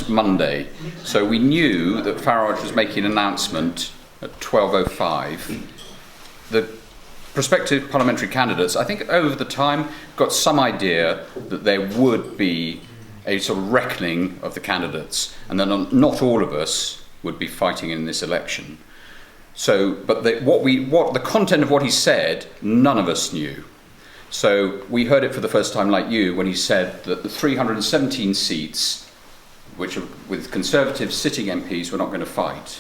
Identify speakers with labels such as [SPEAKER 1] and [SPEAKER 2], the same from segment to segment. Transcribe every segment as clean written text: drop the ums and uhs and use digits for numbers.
[SPEAKER 1] announced Monday. So we knew that Farage was making an announcement at 12:05. The prospective parliamentary candidates, I think over the time, got some idea that there would be a sort of reckoning of the candidates, and then not all of us would be fighting in this election. So, but what the content of what he said, none of us knew. So we heard it for the first time, like you, when he said that the 317 seats, which are with Conservative sitting MPs, were not going to fight.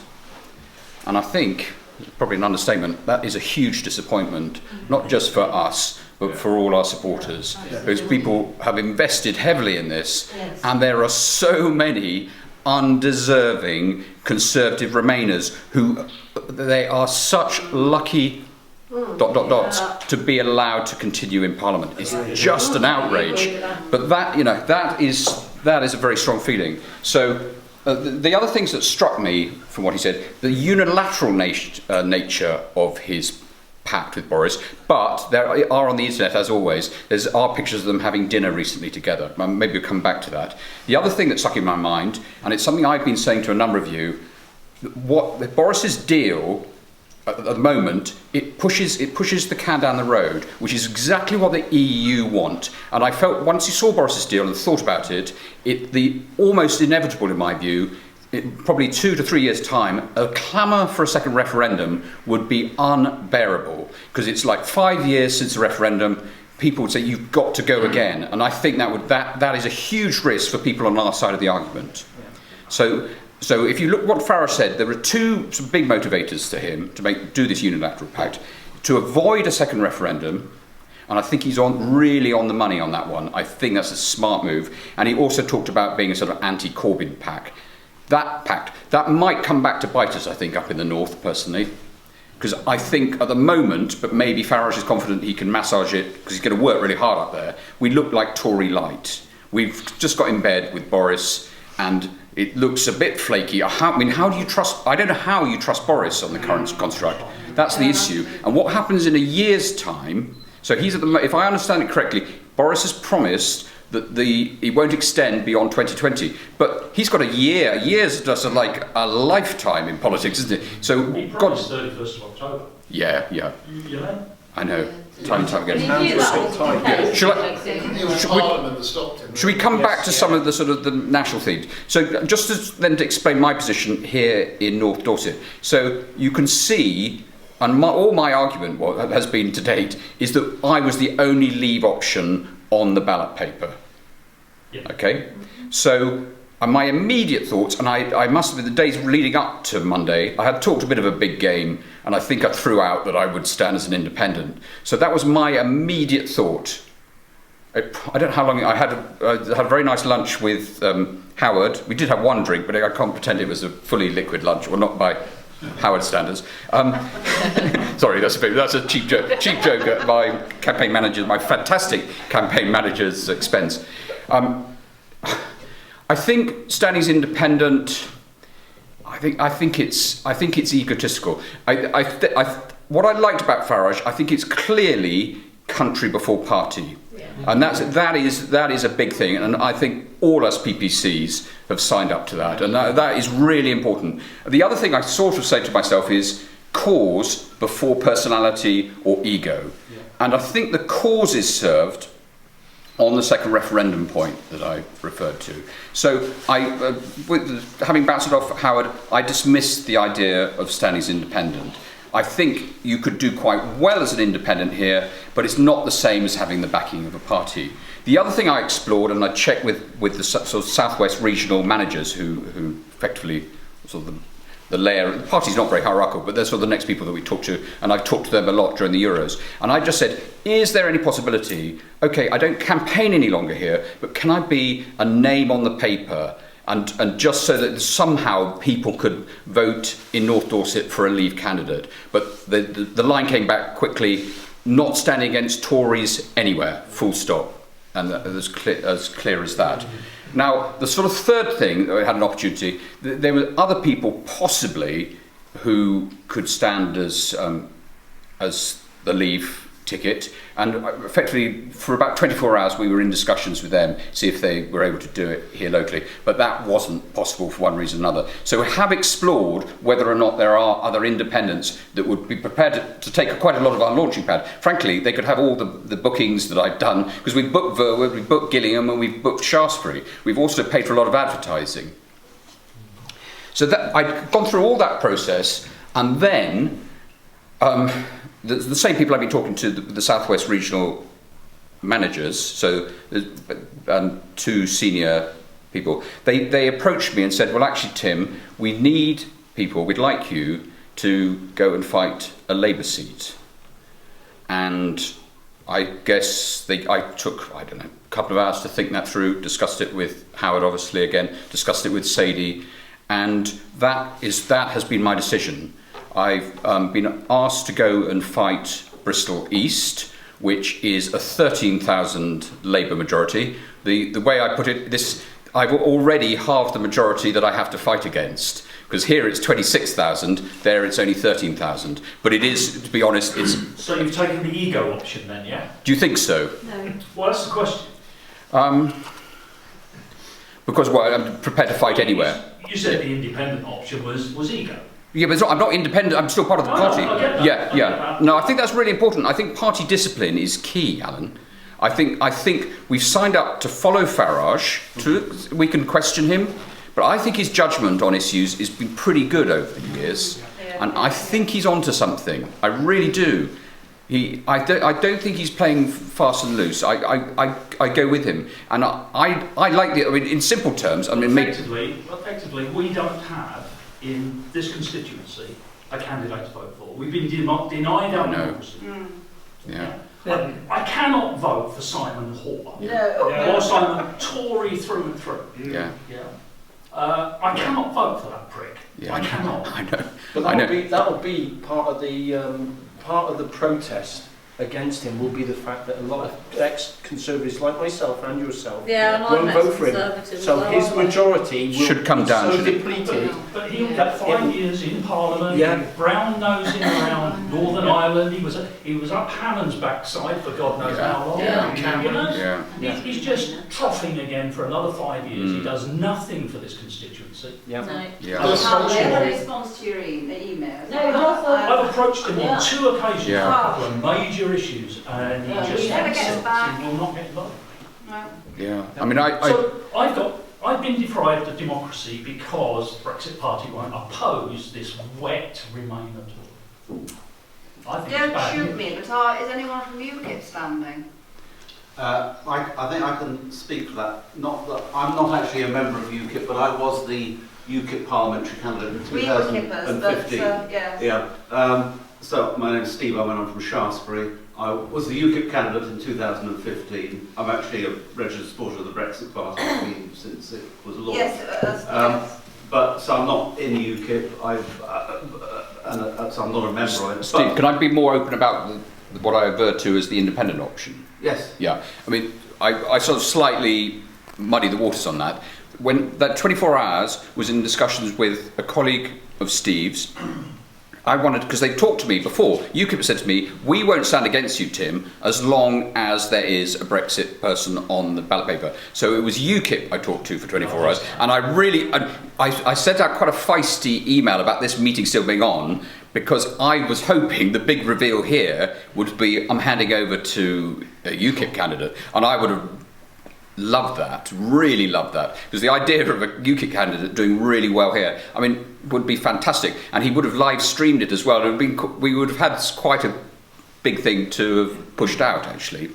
[SPEAKER 1] And I think, probably an understatement, that is a huge disappointment, not just for us, but for all our supporters. Because people have invested heavily in this, and there are so many undeserving Conservative Remainers who they are such lucky to be allowed to continue in Parliament. It's just an outrage. But that is a very strong feeling. So the other things that struck me from what he said, the unilateral nature of his pact with Boris, but there are on the internet, as always, there are pictures of them having dinner recently together. Maybe we'll come back to that. The other thing that stuck in my mind, and it's something I've been saying to a number of you, what Boris's deal at the moment, it pushes the can down the road, which is exactly what the EU want. And I felt once you saw Boris's deal and thought about it, the almost inevitable, in my view, probably 2 to 3 years' time, a clamour for a second referendum would be unbearable, because it's like 5 years since the referendum. People would say you've got to go again, and I think that is a huge risk for people on our side of the argument. So if you look what Farage said, there are two sort of big motivators to him to do this unilateral pact: to avoid a second referendum. And I think he's really on the money on that one. I think that's a smart move. And he also talked about being a sort of anti-Corbyn pact. That might come back to bite us, I think, up in the north, personally. Because I think at the moment, but maybe Farage is confident he can massage it, because he's going to work really hard up there, we look like Tory light. We've just got in bed with Boris, and it looks a bit flaky. How do you trust... I don't know how you trust Boris on the current construct. That's the issue. And what happens in a year's time... So if I understand it correctly, Boris has promised that he won't extend beyond 2020. But he's got a year. A year's just like a lifetime in politics, isn't it? So
[SPEAKER 2] he promised 31st of October.
[SPEAKER 1] Yeah.
[SPEAKER 2] You know?
[SPEAKER 1] I know. Time and time again. Should we come back to some of the sort of the national themes? So just to explain my position here in North Dorset. So you can see, and all my argument has been to date, is that I was the only Leave option on the ballot paper.
[SPEAKER 2] Yeah.
[SPEAKER 1] Okay? So my immediate thoughts, and I must have, the days leading up to Monday, I had talked a bit of a big game, and I think I threw out that I would stand as an independent. So that was my immediate thought. I don't know how long, I had a very nice lunch with Howard. We did have one drink, but I can't pretend it was a fully liquid lunch, well, not by Howard standards. Sorry, that's a cheap joke at my fantastic campaign manager's expense. I think standing as independent. I think it's egotistical. What I liked about Farage, I think it's clearly country before party, and that is a big thing. And I think all us PPCs have signed up to that, and that is really important. The other thing I sort of say to myself is cause before personality or ego, and I think the cause is served on the second referendum point that I referred to. So having bounced it off Howard, I dismissed the idea of standing as independent. I think you could do quite well as an independent here, but it's not the same as having the backing of a party. The other thing I explored, and I checked with the sort of Southwest regional managers who effectively sort of the layer, the party's not very hierarchical, but they're sort of the next people that we talk to, and I've talked to them a lot during the Euros. And I just said, is there any possibility, okay, I don't campaign any longer here, but can I be a name on the paper, and just so that somehow people could vote in North Dorset for a Leave candidate? But the line came back quickly, not standing against Tories anywhere, full stop. And as clear as that. Now, the sort of third thing that I had an opportunity, there were other people possibly who could stand as the Leave ticket, and effectively for about 24 hours we were in discussions with them, see if they were able to do it here locally, but that wasn't possible for one reason or another. So we have explored whether or not there are other independents that would be prepared to take quite a lot of our launching pad. Frankly, they could have all the bookings that I've done, because we've booked Verwood, we've booked Gillingham, and we've booked Shaftesbury. We've also paid for a lot of advertising. So that I'd gone through all that process, and then the same people I've been talking to, the Southwest regional managers, so two senior people, they approached me and said, well, actually, Tim, we need people, we'd like you to go and fight a Labour seat. And I guess I took, I don't know, a couple of hours to think that through, discussed it with Howard, obviously, again, discussed it with Sadie, and that has been my decision. I've been asked to go and fight Bristol East, which is a 13,000 Labour majority. The way I put it, I've already halved the majority that I have to fight against, because here it's 26,000, there it's only 13,000. But it is, to be honest, it's...
[SPEAKER 2] So you've taken the ego option then, yeah?
[SPEAKER 1] Do you think so?
[SPEAKER 3] No.
[SPEAKER 2] Well, that's the question.
[SPEAKER 1] Because, well, I'm prepared to fight anywhere.
[SPEAKER 2] You said the independent option was ego.
[SPEAKER 1] Yeah, but I'm not independent, I'm still part of the party.
[SPEAKER 2] I get that.
[SPEAKER 1] Yeah.
[SPEAKER 2] I get that.
[SPEAKER 1] No, I think that's really important. I think party discipline is key, Alan. I think we've signed up to follow Farage. We can question him, but I think his judgment on issues has been pretty good over the years, and I think he's onto something. I really do. I don't think he's playing fast and loose. I go with him, and I like the. I mean, in simple terms, I mean,
[SPEAKER 2] effectively, we don't have in this constituency a candidate to vote for. We've been denied our democracy.
[SPEAKER 1] Yeah.
[SPEAKER 2] I cannot vote for Simon Hall.
[SPEAKER 3] No.
[SPEAKER 2] Whilst I'm a Tory through and through.
[SPEAKER 1] Yeah.
[SPEAKER 2] I cannot vote for that prick.
[SPEAKER 1] Yeah.
[SPEAKER 2] I cannot.
[SPEAKER 1] I know.
[SPEAKER 4] But that'll be part of the protest against him. Will be the fact that a lot of ex-conservatives like myself and yourself won't vote for him. So his majority
[SPEAKER 1] should come down.
[SPEAKER 4] So depleted.
[SPEAKER 2] But he'll get 5 years in Parliament, brown nosing around Northern Ireland. He was up Hammond's backside for God knows how long. He's just troughing again for another 5 years. He does nothing for this constituency.
[SPEAKER 3] No response to your email.
[SPEAKER 2] I've approached him on 2 occasions on a couple of major issues, and he just he will not get involved.
[SPEAKER 3] No.
[SPEAKER 1] Yeah. I mean,
[SPEAKER 2] So I've been deprived of democracy because the Brexit Party won't oppose this wet Remain at all. I think it's bad.
[SPEAKER 3] Don't shoot me, but is anyone from UKIP standing?
[SPEAKER 5] I think I can speak for that. Not that I'm not actually a member of UKIP, but I was the UKIP parliamentary candidate in 2015. So my name's Steve Owen, I'm from Shaftesbury. I was the UKIP candidate in 2015. I'm actually a registered supporter of the Brexit Party since it was launched.
[SPEAKER 3] Yes,
[SPEAKER 5] but so I'm not in UKIP. So I'm not a member of it.
[SPEAKER 1] Steve, can I be more open about what I refer to as the independent option?
[SPEAKER 5] Yes.
[SPEAKER 1] Yeah. I mean, I sort of slightly muddy the waters on that. When that 24 hours was in discussions with a colleague of Steve's, I wanted, because they talked to me before, UKIP said to me, we won't stand against you, Tim, as long as there is a Brexit person on the ballot paper. So it was UKIP I talked to for 24 hours, and I sent out quite a feisty email about this meeting still being on, because I was hoping the big reveal here would be, I'm handing over to a UKIP candidate, and I would have loved that, really loved that, because the idea of a UKIP candidate doing really well here, I mean, would be fantastic, and he would have live streamed it as well. We would have had quite a big thing to have pushed out, actually.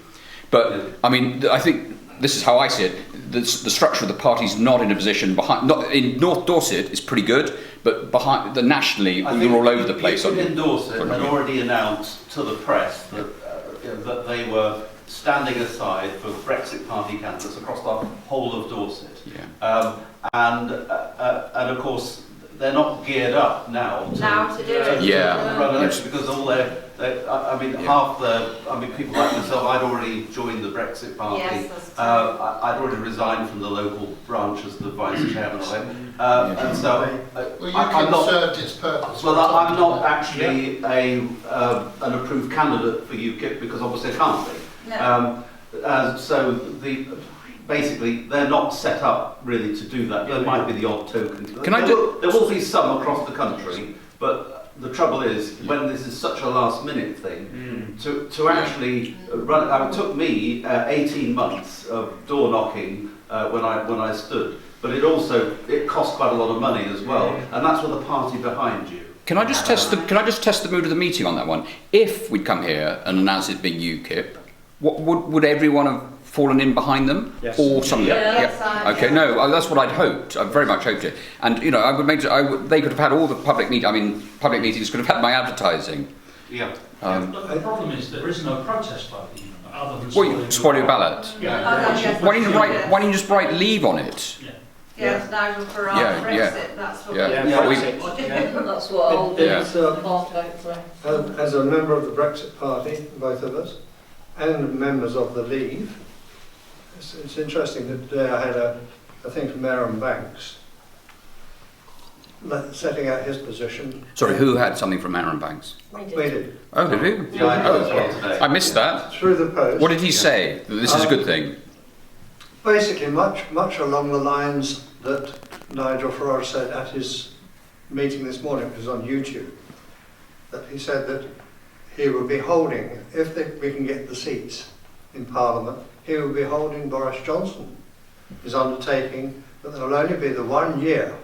[SPEAKER 1] But I mean, I think this is how I see it. The structure of the party's not in a position behind. Not in North Dorset is pretty good, but behind the nationally, we were all over the place.
[SPEAKER 5] In Dorset had already announced to the press that they were standing aside for Brexit Party candidates across the whole of Dorset.
[SPEAKER 1] Yeah.
[SPEAKER 5] And of course, they're not geared up now
[SPEAKER 3] to do it.
[SPEAKER 1] Yeah.
[SPEAKER 5] run election because all people like myself, I'd already joined the Brexit Party.
[SPEAKER 3] Yes, that's true.
[SPEAKER 5] I'd already resigned from the local branch as the vice chairman of it, and so I'm not
[SPEAKER 6] served its purpose.
[SPEAKER 5] well, I'm not actually an approved candidate for UKIP because obviously I can't be.
[SPEAKER 3] No.
[SPEAKER 5] So basically they're not set up really to do that. There might be the odd token. There will be some across the country, but the trouble is when this is such a last-minute thing, to actually run. It took me 18 months of door knocking when I stood, but it cost quite a lot of money as well, and that's with the party behind you.
[SPEAKER 1] Can I just test the mood of the meeting on that one? If we'd come here and announced it being UKIP, would everyone have fallen in behind them,
[SPEAKER 4] Yes.
[SPEAKER 1] or something? Okay,
[SPEAKER 3] Yeah.
[SPEAKER 1] no, that's what I'd hoped. I very much hoped it. And I would make. They could have had all the public meetings. I mean, public meetings could have had my advertising.
[SPEAKER 5] Yeah.
[SPEAKER 2] But the problem is there is no protest vote even, other than
[SPEAKER 1] Well, spoil your ballot.
[SPEAKER 2] Yeah.
[SPEAKER 1] Why don't you just write leave on it?
[SPEAKER 3] Yes, Nigel Farage,
[SPEAKER 1] Yeah,
[SPEAKER 3] Brexit, that's what
[SPEAKER 7] That's what I'll do.
[SPEAKER 1] Yeah.
[SPEAKER 6] As a member of the Brexit Party, both of us, and members of the Leave, it's interesting that today I had a thing from Aaron Banks setting out his position.
[SPEAKER 1] Sorry, who had something from Aaron Banks?
[SPEAKER 6] We did.
[SPEAKER 1] Oh, did he?
[SPEAKER 5] Yeah, I know as well today.
[SPEAKER 1] I missed that.
[SPEAKER 6] Through the post.
[SPEAKER 1] What did he say? That this is a good thing.
[SPEAKER 6] Basically, much along the lines that Nigel Farage said at his meeting this morning, it was on YouTube, that he said that he will be holding, if we can get the seats in Parliament, he will be holding Boris Johnson. His undertaking that there will only be the 1 year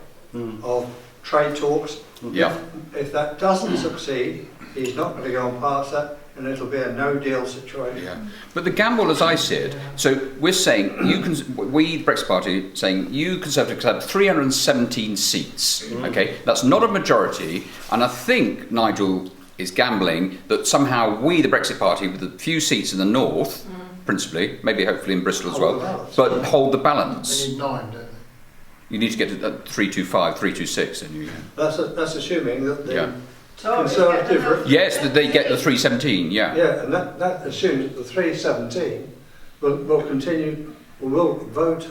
[SPEAKER 6] of trade talks.
[SPEAKER 1] Yeah.
[SPEAKER 6] If that doesn't succeed, he's not going to go on past that, and it'll be a no-deal situation.
[SPEAKER 1] Yeah. But the gamble, as I see it, so we're saying, we, the Brexit Party, saying you Conservatives have 317 seats. Okay, that's not a majority, and I think Nigel is gambling that somehow we, the Brexit Party, with a few seats in the north, principally, maybe hopefully in Bristol as well, but hold the balance.
[SPEAKER 6] They need 9, don't they?
[SPEAKER 1] You need to get to 325, 326, and you.
[SPEAKER 6] That's assuming that the
[SPEAKER 1] Yeah.
[SPEAKER 6] Conservative...
[SPEAKER 1] Yes, that they get the 317. Yeah.
[SPEAKER 6] Yeah, and that assumes that the 317 will continue, will vote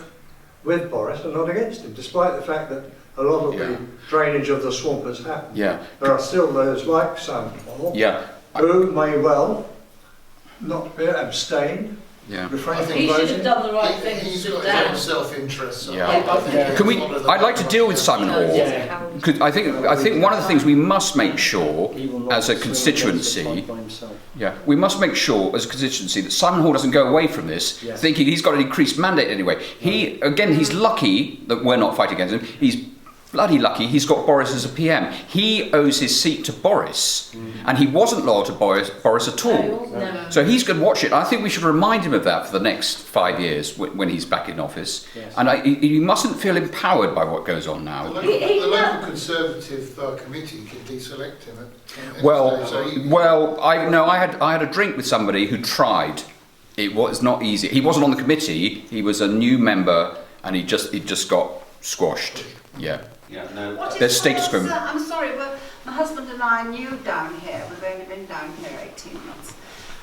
[SPEAKER 6] with Boris and not against him, despite the fact that a lot of the drainage of the swamp has happened.
[SPEAKER 1] Yeah.
[SPEAKER 6] There are still those like Simon Paul who may well not be abstain.
[SPEAKER 1] Yeah.
[SPEAKER 6] Refrain from
[SPEAKER 7] He should have
[SPEAKER 6] voting.
[SPEAKER 7] done the right thing.
[SPEAKER 6] He's
[SPEAKER 7] Sit
[SPEAKER 6] got
[SPEAKER 7] down.
[SPEAKER 6] his own self-interest. So
[SPEAKER 1] Yeah.
[SPEAKER 6] I think
[SPEAKER 1] Can we? I'd like to deal with Simon Hall. Because I think one of the things we must make sure as a constituency, we must make sure as a constituency that Simon Hall doesn't go away from this thinking he's got an increased mandate anyway. He's lucky that we're not fighting against him. He's bloody lucky he's got Boris as a PM. He owes his seat to Boris, and he wasn't loyal to Boris at all.
[SPEAKER 7] No.
[SPEAKER 1] So he's going to watch it. I think we should remind him of that for the next 5 years when he's back in office.
[SPEAKER 4] Yes.
[SPEAKER 1] And he mustn't feel empowered by what goes on now.
[SPEAKER 6] The local Conservative committee can deselect him at any
[SPEAKER 1] Well,
[SPEAKER 6] stage.
[SPEAKER 1] I had a drink with somebody who tried. It was not easy. He wasn't on the committee. He was a new member, and he just got squashed. Yeah.
[SPEAKER 5] Yeah, no.
[SPEAKER 3] What is
[SPEAKER 1] There's status quo.
[SPEAKER 3] I'm sorry, but my husband and I knew down here, we've only been down here 18 months.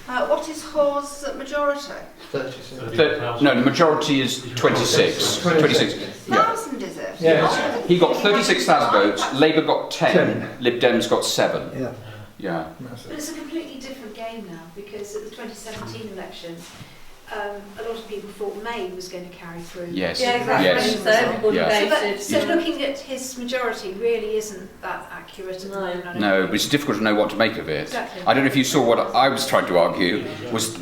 [SPEAKER 3] What is Hawes' majority?
[SPEAKER 6] 37.
[SPEAKER 1] No, the majority is 26. 26. Yeah.
[SPEAKER 3] 1,000 is it?
[SPEAKER 4] Yes.
[SPEAKER 1] He got 36,000 votes. Labour got 10. Lib Dems got 7.
[SPEAKER 6] Yeah.
[SPEAKER 1] Yeah.
[SPEAKER 8] But it's a completely different game now, because at the 2017 elections, a lot of people thought May was going to carry through.
[SPEAKER 1] Yes.
[SPEAKER 7] Yeah, exactly.
[SPEAKER 1] Yes.
[SPEAKER 7] So everybody
[SPEAKER 1] Yeah.
[SPEAKER 7] voted.
[SPEAKER 8] So looking at his majority really isn't that accurate at the moment. I don't
[SPEAKER 1] No,
[SPEAKER 8] think.
[SPEAKER 1] but it's difficult to know what to make of it.
[SPEAKER 8] Exactly.
[SPEAKER 1] I don't know if you saw what I was trying to argue was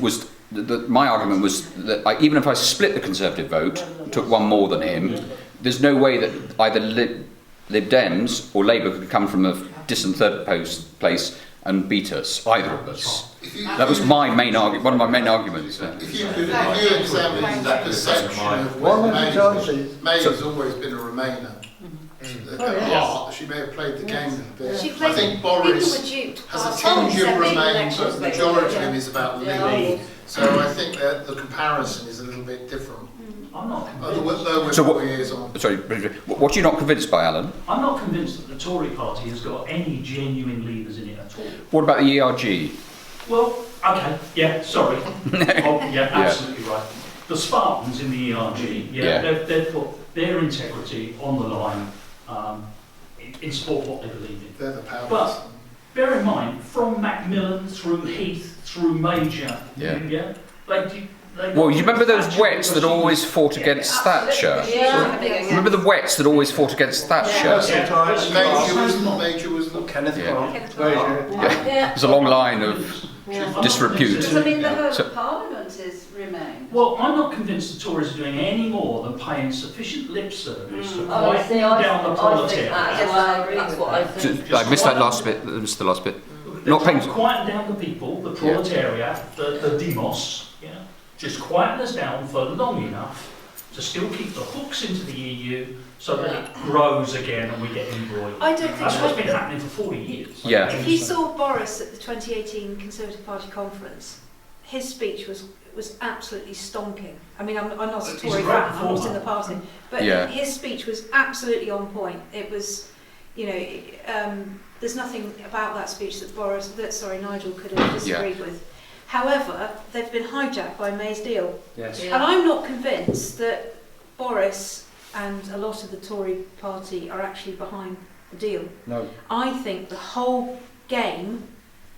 [SPEAKER 1] that my argument was that even if I split the Conservative vote, took one more than him, there's no way that either Lib Dems or Labour could come from a distant third place and beat us, either of us. That was my main argument. One of my main arguments.
[SPEAKER 6] If you examine the perception of when May has always been a Remainer. At heart, she may have played the game a bit.
[SPEAKER 8] She
[SPEAKER 6] I
[SPEAKER 8] played,
[SPEAKER 6] think
[SPEAKER 8] people
[SPEAKER 6] Boris
[SPEAKER 8] were duped.
[SPEAKER 6] has a
[SPEAKER 8] Our
[SPEAKER 6] tinge of
[SPEAKER 8] 17
[SPEAKER 6] Remain,
[SPEAKER 8] elections,
[SPEAKER 6] but the majority of him is about
[SPEAKER 7] Yeah.
[SPEAKER 6] Leave. So I think that the comparison is a little bit different.
[SPEAKER 2] I'm not
[SPEAKER 9] Oh,
[SPEAKER 2] convinced.
[SPEAKER 1] So what? Sorry, what are you not convinced by, Alan?
[SPEAKER 2] I'm not convinced that the Tory party has got any genuine leaders in it at all.
[SPEAKER 1] What about the ERG?
[SPEAKER 2] Well, okay, yeah, sorry. Oh, yeah, absolutely right. The Spartans in the ERG, they've put their integrity on the line in support of what they believe in.
[SPEAKER 9] They're the power.
[SPEAKER 2] But bear in mind, from Macmillan through Heath through Major,
[SPEAKER 1] Well, you remember those wets that always fought against Thatcher? Remember the wets that always fought against Thatcher?
[SPEAKER 9] Major was not
[SPEAKER 4] Kenneth Grant.
[SPEAKER 1] There's a long line of disrepute.
[SPEAKER 3] I mean, the whole of Parliament is Remain.
[SPEAKER 2] Well, I'm not convinced the Tories are doing any more than paying sufficient lip service to quieten down the proletariat.
[SPEAKER 7] That's what I think.
[SPEAKER 1] I missed that last bit. Missed the last bit.
[SPEAKER 2] Not paying to quieten down the people, the proletariat, the demos. Just quieten us down for long enough to still keep the hooks into the EU so that it grows again and we get embroiled.
[SPEAKER 8] I don't think
[SPEAKER 2] that's what's been happening for 40 years.
[SPEAKER 1] Yeah.
[SPEAKER 8] If you saw Boris at the 2018 Conservative Party conference, his speech was absolutely stonking. I mean, I'm not a Tory fan, I'm not in the party, but his speech was absolutely on point. It was, there's nothing about that speech that Nigel could have disagreed with. However, they've been hijacked by May's deal.
[SPEAKER 4] Yes.
[SPEAKER 8] And I'm not convinced that Boris and a lot of the Tory party are actually behind the deal.
[SPEAKER 4] No.
[SPEAKER 8] I think the whole game,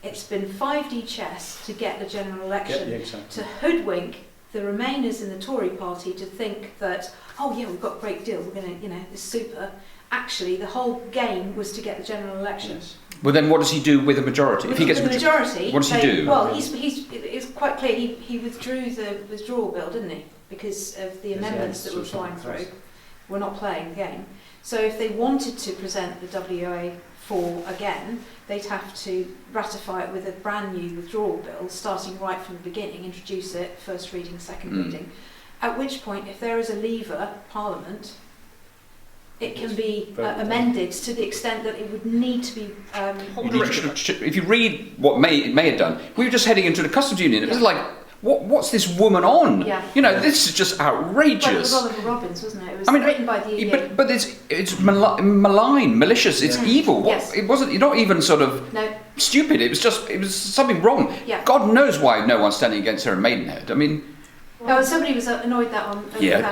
[SPEAKER 8] it's been 5D chess to get the general election, to hoodwink the Remainers in the Tory party to think that, oh yeah, we've got a great deal, we're going to, it's super. Actually, the whole game was to get the general election. Yes.
[SPEAKER 1] Well, then what does he do with a majority?
[SPEAKER 8] If he gets the majority,
[SPEAKER 1] what does he do?
[SPEAKER 8] Well, it's quite clear he withdrew the withdrawal bill, didn't he? Because of the amendments that were flying through. We're not playing the game. So if they wanted to present the WA4 again, they'd have to ratify it with a brand new withdrawal bill, starting right from the beginning, introduce it, first reading, second reading. At which point, if there is a leaver Parliament, it can be amended to the extent that it would need to be...
[SPEAKER 1] If you read what May had done, we were just heading into the customs union. It was like, what's this woman on?
[SPEAKER 8] Yeah.
[SPEAKER 1] This is just outrageous.
[SPEAKER 8] Well, it was Oliver Robbins, wasn't it? It was written by the EU.
[SPEAKER 1] But it's malign, malicious, it's evil.
[SPEAKER 8] Yes.
[SPEAKER 1] It wasn't, you're not even sort of stupid, it was something wrong.
[SPEAKER 8] Yeah.
[SPEAKER 1] God knows why no one's standing against her in Maidenhead. I mean...
[SPEAKER 8] Oh, somebody was annoyed that on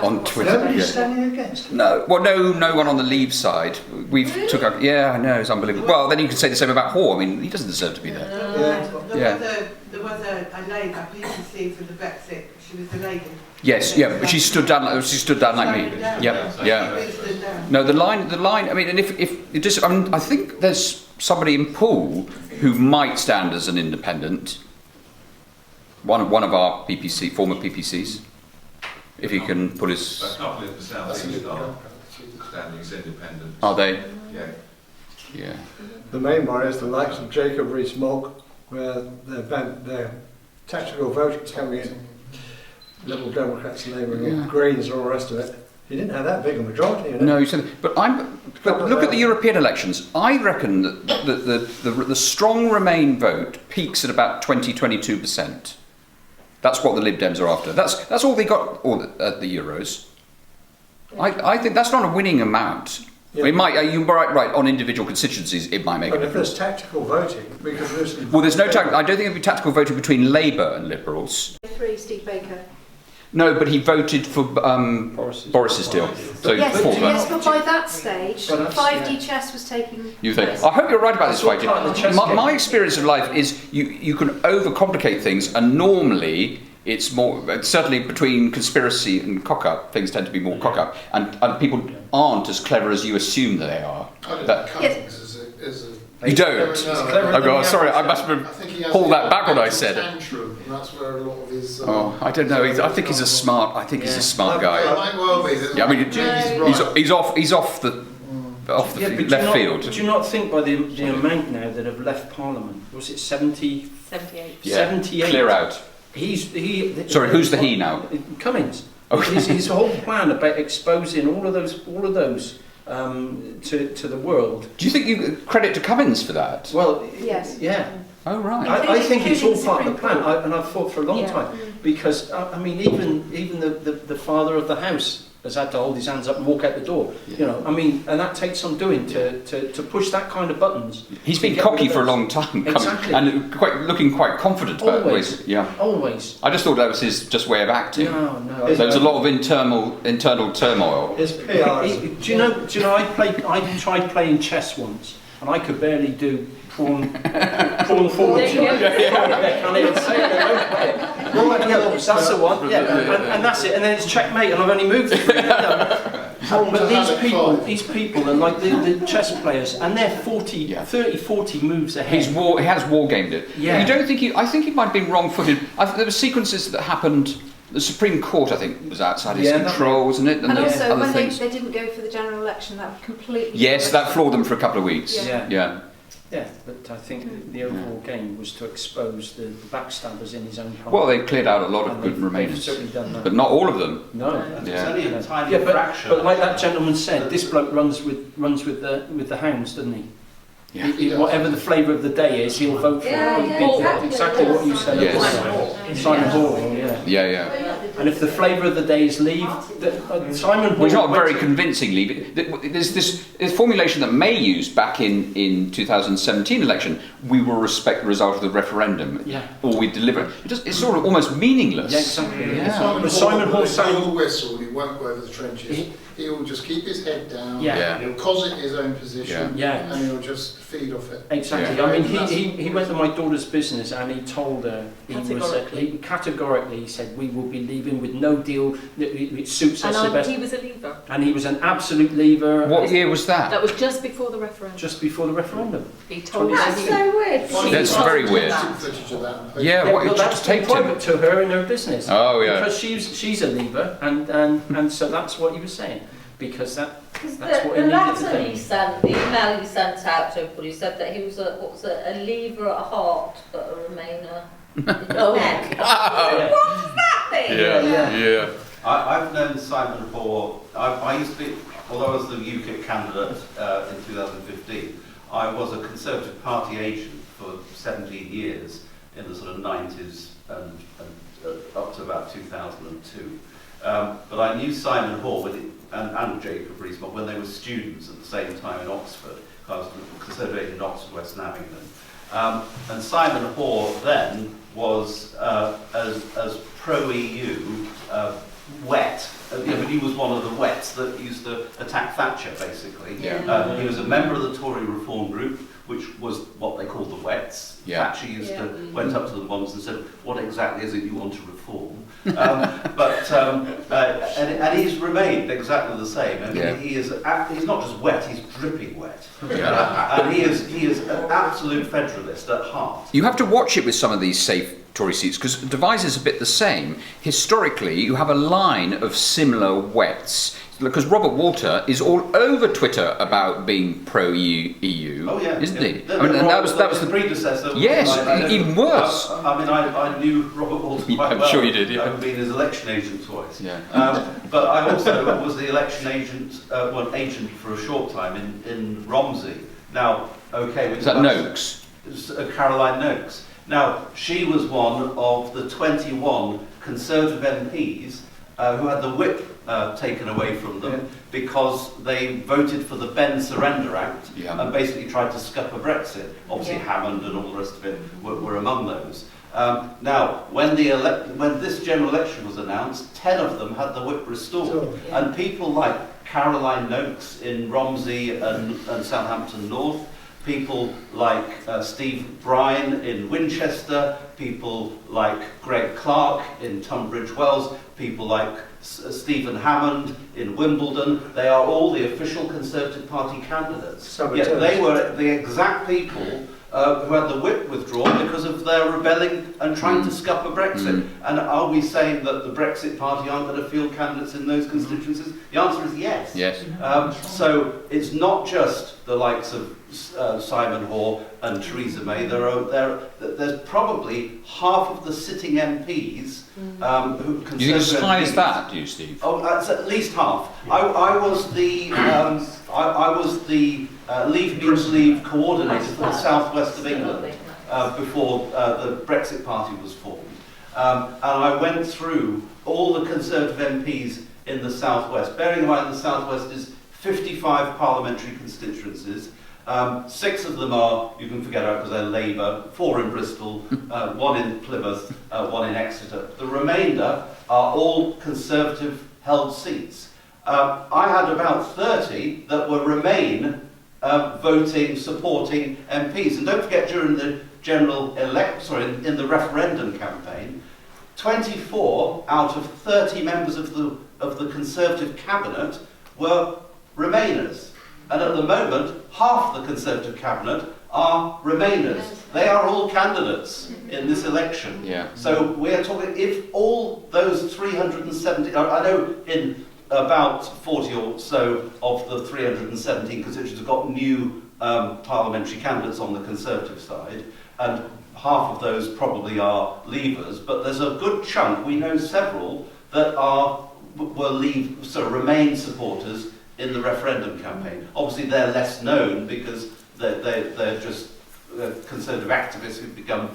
[SPEAKER 1] on Twitter.
[SPEAKER 6] Nobody's standing against him.
[SPEAKER 1] No one on the Leave side. We've took up. Yeah, I know, it's unbelievable. Well, then you could say the same about Hoare. I mean, he doesn't deserve to be there.
[SPEAKER 10] There was a Labour PPC for the Brexit. She was the lady.
[SPEAKER 1] Yes, yeah, but she stood down. She stood down like me. Yeah. No, the line. I mean, and if you just, I think there's somebody in Poole who might stand as an independent. One of our PPC, former PPCs, if he can put his...
[SPEAKER 11] A couple in the South East are standing as independent.
[SPEAKER 1] Are they?
[SPEAKER 11] Yeah.
[SPEAKER 1] Yeah.
[SPEAKER 6] The main one is the likes of Jacob Rees-Mogg, where their tactical voting's coming in, Liberal Democrats, Labour, Greens and all the rest of it. He didn't have that big a majority in it.
[SPEAKER 1] No, you said, but look at the European elections. I reckon that the strong Remain vote peaks at about 22%. That's what the Lib Dems are after. That's all they got at the Euros. I think that's not a winning amount. Yeah. It might. You're right. On individual constituencies, it might make.
[SPEAKER 6] But if there's tactical voting, we could lose.
[SPEAKER 1] Well, there's no I don't think there'd be tactical voting between Labour and Liberals.
[SPEAKER 8] Steve Baker.
[SPEAKER 1] No, but he voted for Boris's deal. So
[SPEAKER 8] yes, but by that stage, 5D chess was taking place.
[SPEAKER 1] I hope you're right about this, 5D. My experience of life is you can overcomplicate things, and normally it's more, certainly between conspiracy and cock-up, things tend to be more cock-up, and people aren't as clever as you assume they are. You don't? Oh God, sorry, I must have pulled that back when I said it.
[SPEAKER 9] That's where a lot of his...
[SPEAKER 1] I don't know. I think he's a smart guy.
[SPEAKER 9] Yeah,
[SPEAKER 1] I mean, he's off the left field.
[SPEAKER 4] Do you not think by the amount now that have left Parliament, was it 70?
[SPEAKER 7] 78.
[SPEAKER 1] Yeah.
[SPEAKER 4] 78.
[SPEAKER 1] Clear out. Sorry, who's the he now?
[SPEAKER 4] Cummings.
[SPEAKER 1] Okay.
[SPEAKER 4] His whole plan about exposing all of those to the world.
[SPEAKER 1] Do you think you credit to Cummings for that?
[SPEAKER 4] Well,
[SPEAKER 8] yes.
[SPEAKER 4] Yeah.
[SPEAKER 1] Oh, right.
[SPEAKER 4] I think it's all part of the plan, and I've thought for a long time, because, I mean, even the father of the house has had to hold his hands up and walk out the door, you know, I mean, and that takes some doing to push that kind of buttons.
[SPEAKER 1] He's been cocky for a long time,
[SPEAKER 4] exactly,
[SPEAKER 1] and looking quite confident about it. Yeah,
[SPEAKER 4] always.
[SPEAKER 1] I just thought that was his just way of acting.
[SPEAKER 4] No.
[SPEAKER 1] There was a lot of internal turmoil.
[SPEAKER 6] His PR.
[SPEAKER 4] Do you know? I tried playing chess once, and I could barely do pawn forward. I can't even say it. I don't play it. That's the one. Yeah, and that's it. And then it's checkmate, and I've only moved it. But these people are like the chess players, and they're 30, 40 moves ahead.
[SPEAKER 1] He has wargamed it.
[SPEAKER 4] Yeah.
[SPEAKER 1] You don't think I think he might have been wrong-footed. There were sequences that happened. The Supreme Court, I think, was outside his control, wasn't it?
[SPEAKER 8] And also, when they didn't go for the general election, that completely...
[SPEAKER 1] Yes, that floored them for a couple of weeks.
[SPEAKER 4] Yeah, but I think the overall game was to expose the backstabbers in his own party.
[SPEAKER 1] Well, they cleared out a lot of good Remainers,
[SPEAKER 4] certainly done that.
[SPEAKER 1] but not all of them.
[SPEAKER 4] No,
[SPEAKER 5] it's only a tiny fraction.
[SPEAKER 4] But like that gentleman said, this bloke runs with the hounds, doesn't he?
[SPEAKER 1] Yeah.
[SPEAKER 4] Whatever the flavour of the day is, he'll vote for it. Exactly what you said.
[SPEAKER 1] Yes.
[SPEAKER 4] Simon Hall,
[SPEAKER 1] Yeah.
[SPEAKER 4] And if the flavour of the day is leave, Simon Hall...
[SPEAKER 1] Which not very convincing leave. There's this formulation that May used back in 2017 election. We will respect the result of the referendum, or we deliver. It's sort of almost meaningless.
[SPEAKER 4] Yeah, exactly.
[SPEAKER 9] Yeah.
[SPEAKER 4] Simon Hall
[SPEAKER 9] sang the whistle. He won't go over the trenches. He'll just keep his head down. He'll posit his own position. And he'll just feed off it.
[SPEAKER 4] Exactly. I mean, he went to my daughter's business and he told her categorically he said we will be leaving with no deal. It suits us the best.
[SPEAKER 7] He was a leaver.
[SPEAKER 4] And he was an absolute leaver.
[SPEAKER 1] What year was that?
[SPEAKER 7] That was just before the referendum.
[SPEAKER 4] Just before the referendum.
[SPEAKER 7] He told us.
[SPEAKER 3] That's so weird.
[SPEAKER 1] That's very weird.
[SPEAKER 9] Footage of that.
[SPEAKER 1] Yeah, what
[SPEAKER 4] that's
[SPEAKER 1] taped
[SPEAKER 4] private to her in her business.
[SPEAKER 1] Oh yeah.
[SPEAKER 4] Because she's a leaver, and so that's what he was saying. Because that's what he needed to do.
[SPEAKER 7] The email he sent out to everybody said that he was a leaver at heart, but a Remainer. What does that mean?
[SPEAKER 1] Yeah.
[SPEAKER 5] I've known Simon for, I used to be, although I was the UKIP candidate in 2015, I was a Conservative Party agent for 17 years in the sort of 90s and up to about 2002. But I knew Simon Hall and Jacob Rees-Mogg when they were students at the same time in Oxford. I was a Conservative agent in Oxford, West Navington. And Simon Hall then was as pro-EU wet. But he was one of the wets that used to attack Thatcher, basically. He was a member of the Tory Reform Group, which was what they called the wets. Thatcher went up to them once and said, "What exactly is it you want to reform?" And he's remained exactly the same. I mean, he's not just wet; he's dripping wet. And he is an absolute federalist at heart.
[SPEAKER 1] You have to watch it with some of these safe Tory seats because Devizes a bit the same. Historically, you have a line of similar wets. Because Robert Walter is all over Twitter about being pro-EU, isn't he?
[SPEAKER 5] I mean, and that was the predecessor.
[SPEAKER 1] Yes, even worse.
[SPEAKER 5] I mean, I knew Robert Walter quite well.
[SPEAKER 1] I'm sure you did.
[SPEAKER 5] I've been his election agent twice. But I also was the election agent, agent for a short time in Romsey. Now, is
[SPEAKER 1] that Noakes?
[SPEAKER 5] Caroline Noakes. Now, she was one of the 21 Conservative MPs who had the whip taken away from them because they voted for the Ben Surrender Act and basically tried to scupper Brexit. Obviously Hammond and all the rest of it were among those. Now, when this general election was announced, 10 of them had the whip restored. And people like Caroline Noakes in Romsey and Southampton North, people like Steve Bryan in Winchester, people like Greg Clark in Tunbridge Wells, people like Stephen Hammond in Wimbledon, they are all the official Conservative Party candidates. Yet they were the exact people who had the whip withdrawn because of their rebelling and trying to scupper Brexit. And are we saying that the Brexit Party aren't going to field candidates in those constituencies? The answer is yes. So it's not just the likes of Simon Hoare and Theresa May. There's probably half of the sitting MPs who.
[SPEAKER 1] Do you think as high as that, do you, Steve?
[SPEAKER 5] Oh, that's at least half. I was the Leave Means Leave coordinator for the southwest of England. before the Brexit Party was formed. And I went through all the Conservative MPs in the South-West. Bearing in mind the South-West is 55 parliamentary constituencies. 6 of them are, you can forget about because they're Labour, 4 in Bristol, 1 in Plymouth, 1 in Exeter. The remainder are all Conservative held seats. I had about 30 that were Remain voting, supporting MPs. And don't forget, during the in the referendum campaign, 24 out of 30 members of the Conservative cabinet were Remainers. And at the moment, half the Conservative cabinet are Remainers. They are all candidates in this election.
[SPEAKER 1] Yeah.
[SPEAKER 5] So we're talking, if all those 370, I know in about 40 or so of the 317 constituencies have got new parliamentary candidates on the Conservative side, and half of those probably are Leavers, but there's a good chunk, we know several, that were Remain supporters in the referendum campaign. Obviously they're less known because they're just Conservative activists who've become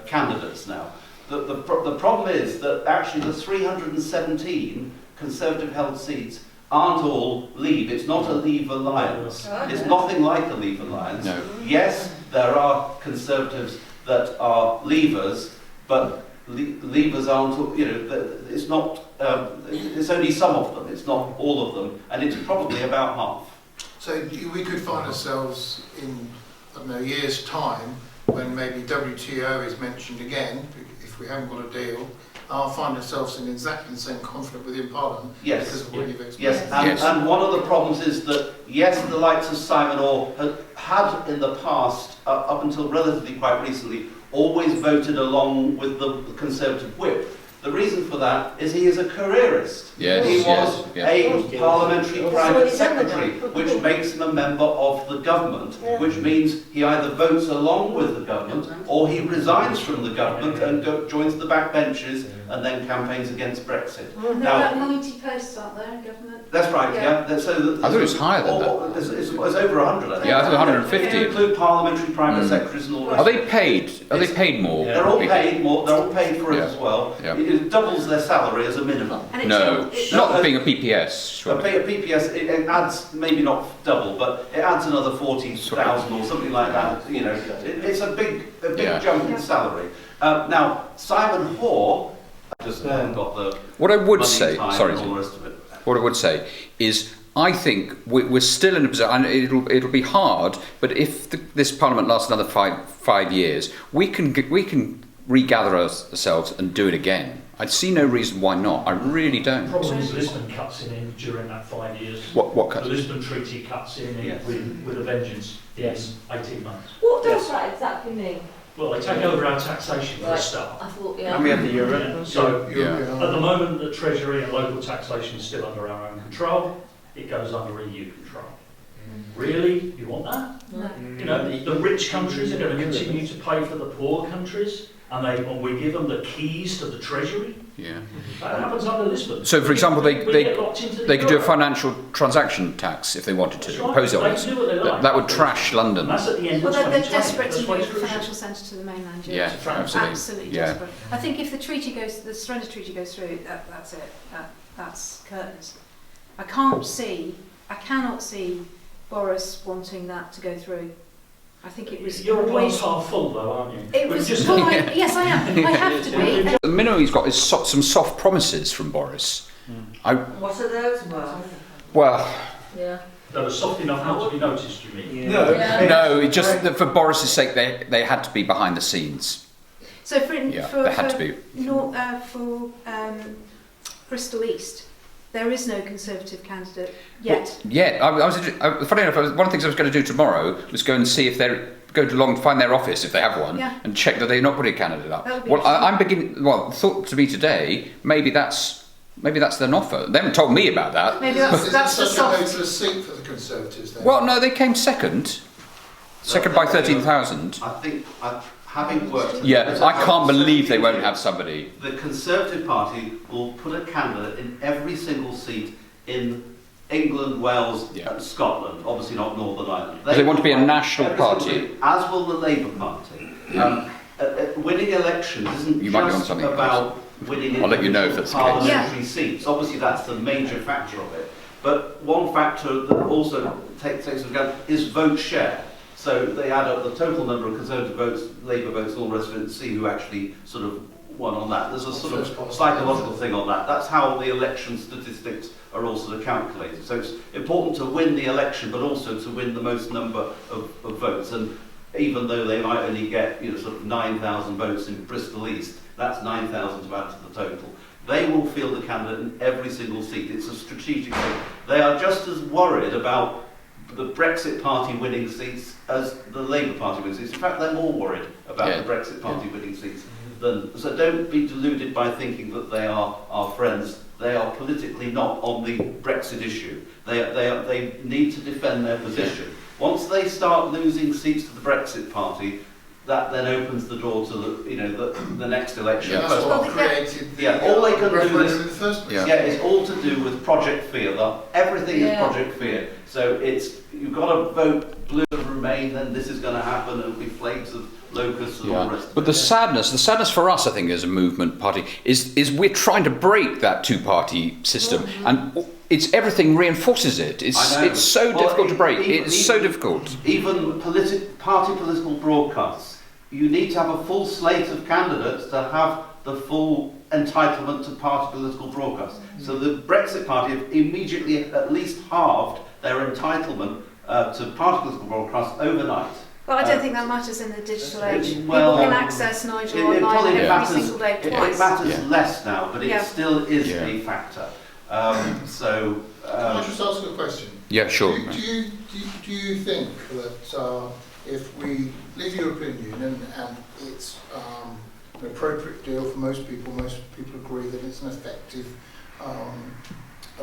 [SPEAKER 5] candidates now. The problem is that actually the 317 Conservative held seats aren't all Leave. It's not a Leave alliance. It's nothing like a Leave alliance.
[SPEAKER 1] No.
[SPEAKER 5] Yes, there are Conservatives that are Leavers, but Leavers aren't, it's not, it's only some of them, it's not all of them, and it's probably about half.
[SPEAKER 9] So we could find ourselves in, I don't know, a year's time, when maybe WTO is mentioned again, if we haven't got a deal, I'll find ourselves in exactly the same conflict within Parliament because of what you've explained.
[SPEAKER 5] Yes, and one of the problems is that, yes, the likes of Simon Orr had in the past, up until relatively quite recently, always voted along with the Conservative whip. The reason for that is he is a careerist.
[SPEAKER 1] Yes,
[SPEAKER 5] he was
[SPEAKER 1] yes.
[SPEAKER 5] a parliamentary private secretary, which makes him a member of the government, which means he either votes along with the government or he resigns from the government and joins the backbenches and then campaigns against Brexit.
[SPEAKER 8] Well, there are about 90 posts, aren't there, in government?
[SPEAKER 5] That's right, yeah.
[SPEAKER 1] I thought it was higher than that.
[SPEAKER 5] It's over 100, I think.
[SPEAKER 1] Yeah, I thought 150.
[SPEAKER 5] If you include parliamentary private secretaries and all that.
[SPEAKER 1] Are they paid? Are they paid more?
[SPEAKER 5] They're all paid more. They're all paid for it as well.
[SPEAKER 1] Yeah.
[SPEAKER 5] It doubles their salary as a minimum.
[SPEAKER 1] No, not being a PPS. Surely.
[SPEAKER 5] A PPS, it adds maybe not double, but it adds another 40,000 or something like that. It's a big jump in salary. Now, Simon Hoare just got the
[SPEAKER 1] what I would
[SPEAKER 5] money,
[SPEAKER 1] say,
[SPEAKER 5] time,
[SPEAKER 1] sorry,
[SPEAKER 5] and all the rest of it.
[SPEAKER 1] what I would say is, I think we're still in a position, and it'll be hard, but if this Parliament lasts another five years, we can regather ourselves and do it again. I see no reason why not. I really don't.
[SPEAKER 2] The problem is Lisbon cuts in during that 5 years.
[SPEAKER 1] What cuts?
[SPEAKER 2] The Lisbon Treaty cuts in with a vengeance. Yes, 18 months.
[SPEAKER 7] What does that exactly mean?
[SPEAKER 2] Well, they take over our taxation for a start.
[SPEAKER 7] I thought,
[SPEAKER 4] And we have the euro.
[SPEAKER 2] So, at the moment, the Treasury and local taxation is still under our own control. It goes under EU control. Really? You want that?
[SPEAKER 7] No.
[SPEAKER 2] The rich countries are going to continue to pay for the poor countries, and we give them the keys to the Treasury.
[SPEAKER 1] Yeah.
[SPEAKER 2] That happens under Lisbon.
[SPEAKER 1] So, for example, they could do a
[SPEAKER 2] euro.
[SPEAKER 1] financial transaction tax if they wanted to,
[SPEAKER 2] That's right.
[SPEAKER 1] impose it on
[SPEAKER 2] They
[SPEAKER 1] us.
[SPEAKER 2] can do what they like.
[SPEAKER 1] That would trash London.
[SPEAKER 2] And that's at the end
[SPEAKER 8] Well,
[SPEAKER 2] of
[SPEAKER 8] they're
[SPEAKER 2] 2020.
[SPEAKER 8] desperate to
[SPEAKER 2] That's why
[SPEAKER 8] move
[SPEAKER 2] it's
[SPEAKER 8] the
[SPEAKER 2] crucial.
[SPEAKER 8] financial centre to the mainland.
[SPEAKER 1] Yeah, absolutely.
[SPEAKER 8] Absolutely
[SPEAKER 1] Yeah.
[SPEAKER 8] desperate. I think if the surrender treaty goes through, that's it. That's curtains. I cannot see Boris wanting that to go through. I think it was
[SPEAKER 2] You're
[SPEAKER 8] always...
[SPEAKER 2] a glass half full, though, aren't you?
[SPEAKER 8] It was... Yes, I am. I have to be.
[SPEAKER 1] The minimum he's got is some soft promises from Boris.
[SPEAKER 7] What are those?
[SPEAKER 1] Well...
[SPEAKER 7] Yeah.
[SPEAKER 2] That are soft enough not to be noticed, you mean?
[SPEAKER 1] No, it just for Boris's sake, they had to be behind the scenes.
[SPEAKER 8] So for
[SPEAKER 1] they had to be.
[SPEAKER 8] Bristol East, there is no Conservative candidate yet.
[SPEAKER 1] Funny enough, one of the things I was going to do tomorrow was go and see if they're go along, find their office if they have one, and check that they're not putting a candidate up. I'm beginning. Well, thought to me today, maybe that's an offer. They haven't told me about that.
[SPEAKER 8] Maybe that's the
[SPEAKER 9] such a hopeless seat for the Conservatives then?
[SPEAKER 1] Well, no, they came second by 13,000.
[SPEAKER 5] I think, having worked...
[SPEAKER 1] I can't believe they won't have somebody.
[SPEAKER 5] The Conservative Party will put a candidate in every single seat in England, Wales and Scotland, obviously not Northern Ireland.
[SPEAKER 1] They want to be a national party.
[SPEAKER 5] As will the Labour Party. winning elections isn't just about winning parliamentary seats. Obviously, that's the major factor of it. But one factor that also takes into account is vote share. So they add up the total number of Conservative votes, Labour votes, and all the rest of it, and see who actually sort of won on that. There's a sort of psychological thing on that. That's how the election statistics are all sort of calculated. So it's important to win the election, but also to win the most number of votes. And even though they might only get sort of 9,000 votes in Bristol East, that's 9,000 to add to the total. They will field the candidate in every single seat. It's a strategic thing. They are just as worried about the Brexit Party winning seats as the Labour Party winning seats. In fact, they're more worried about the Brexit Party winning seats than. So don't be deluded by thinking that they are our friends. They are politically not on the Brexit issue. They need to defend their position. Once they start losing seats to the Brexit Party, that then opens the door to the next election.
[SPEAKER 9] Yeah, that's what created the
[SPEAKER 5] all they can do
[SPEAKER 9] in the first place.
[SPEAKER 5] It's all to do with Project Fear. Everything is Project Fear. So you've got to vote Blue and Remain, then this is going to happen. There'll be flags of locusts and all the rest.
[SPEAKER 1] But the sadness for us, I think, as a movement party, is we're trying to break that two-party system, and everything reinforces it. It's so difficult to break. It's so difficult.
[SPEAKER 5] Even party political broadcasts. You need to have a full slate of candidates to have the full entitlement to party political broadcasts. So the Brexit Party have immediately at least halved their entitlement to party political broadcasts overnight.
[SPEAKER 8] Well, I don't think that matters in the digital age. People can access Nigel online every single day twice.
[SPEAKER 5] It matters less now, but it still is a factor.
[SPEAKER 9] Can I just ask a question?
[SPEAKER 1] Yeah, sure.
[SPEAKER 9] Do you think that if we leave European Union and it's an appropriate deal for most people agree that it's an effective